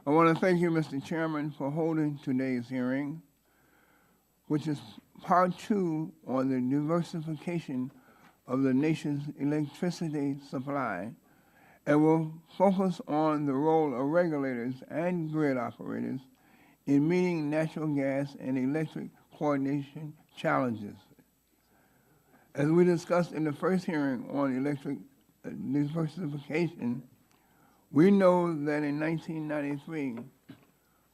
I want to thank you, Mr. Chairman, for holding today's hearing, which is part 2 on the diversification of the nation's electricity supply, and will focus on the role of regulators and grid operators in meeting natural gas and electric coordination challenges. As we discussed in the first hearing on electric diversification, we know that in 1993,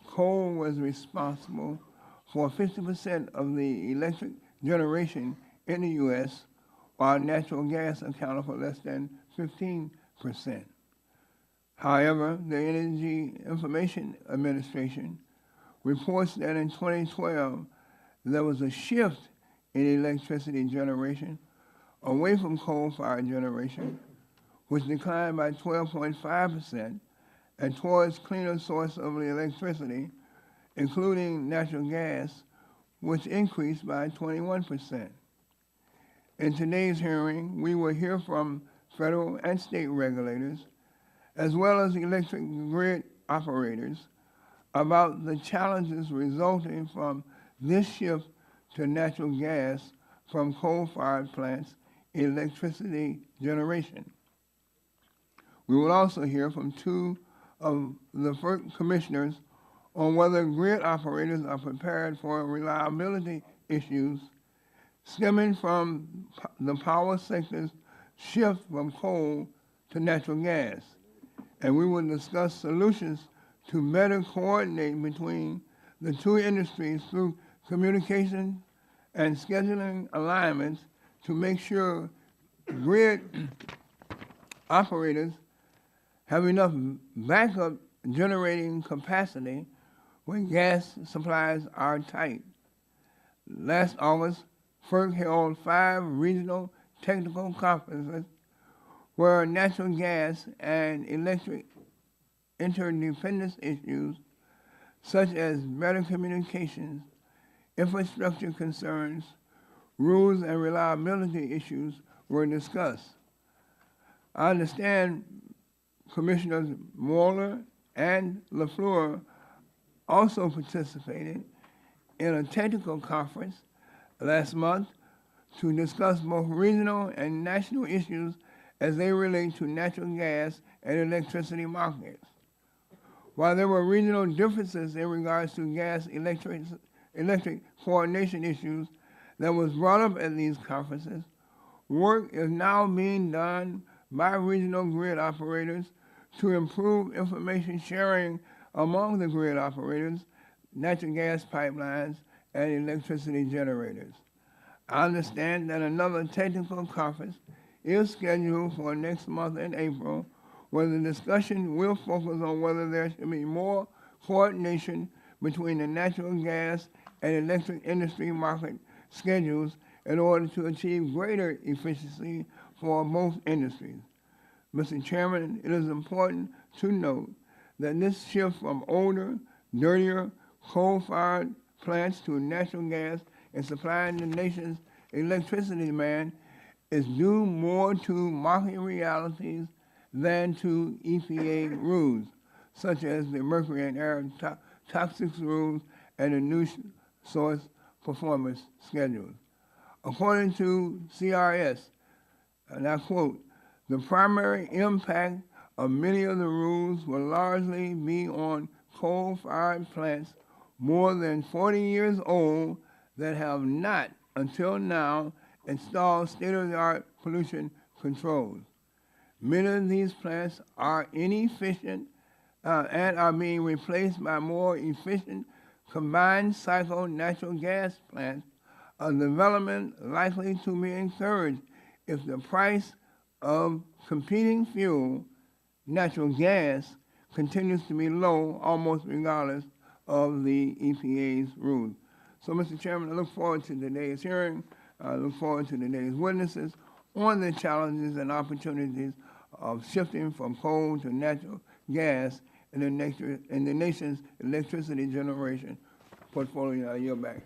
coal was responsible for 50% of the electric generation in the U.S., while natural gas accounted for less than 15%. However, the Energy Information Administration reports that in 2012, there was a shift in electricity generation away from coal-fired generation, which declined by 12.5%, and towards cleaner source of electricity, including natural gas, which increased by 21%. In today's hearing, we will hear from federal and state regulators, as well as electric grid operators, about the challenges resulting from this shift to natural gas from coal-fired plants in electricity generation. We will also hear from 2 of the FERC commissioners on whether grid operators are prepared for reliability issues stemming from the power sector's shift from coal to natural gas. And we will discuss solutions to better coordinate between the 2 industries through communication and scheduling alignments to make sure grid operators have enough backup generating capacity when gas supplies are tight. Last August, FERC held 5 regional technical conferences where natural gas and electric interdependence issues such as better communications, infrastructure concerns, rules and reliability issues were discussed. I understand Commissioners Moeller and LaFleur also participated in a technical conference last month to discuss both regional and national issues as they relate to natural gas and electricity markets. While there were regional differences in regards to gas electric coordination issues that was brought up at these conferences, work is now being done by regional grid operators to improve information sharing among the grid operators, natural gas pipelines, and electricity generators. I understand that another technical conference is scheduled for next month in April, where the discussion will focus on whether there should be more coordination between the natural gas and electric industry market schedules in order to achieve greater efficiency for both industries. Mr. Chairman, it is important to note that this shift from older, dirtier, coal-fired plants to natural gas and supplying the nation's electricity demand is due more to market realities than to EPA rules, such as the mercury and air toxics rules and the new source performance schedules. According to CRS, and I quote, "The primary impact of many of the rules will largely be on coal-fired plants more than 40 years old that have not, until now, installed state-of-the-art pollution controls. Many of these plants are inefficient and are being replaced by more efficient combined cycle natural gas plants, a development likely to be encouraged if the price of competing fuel, natural gas, continues to be low almost regardless of the EPA's rules." So, Mr. Chairman, I look forward to today's hearing. I look forward to today's witnesses on the challenges and opportunities of shifting from coal to natural gas in the nation's electricity generation portfolio. I yield back.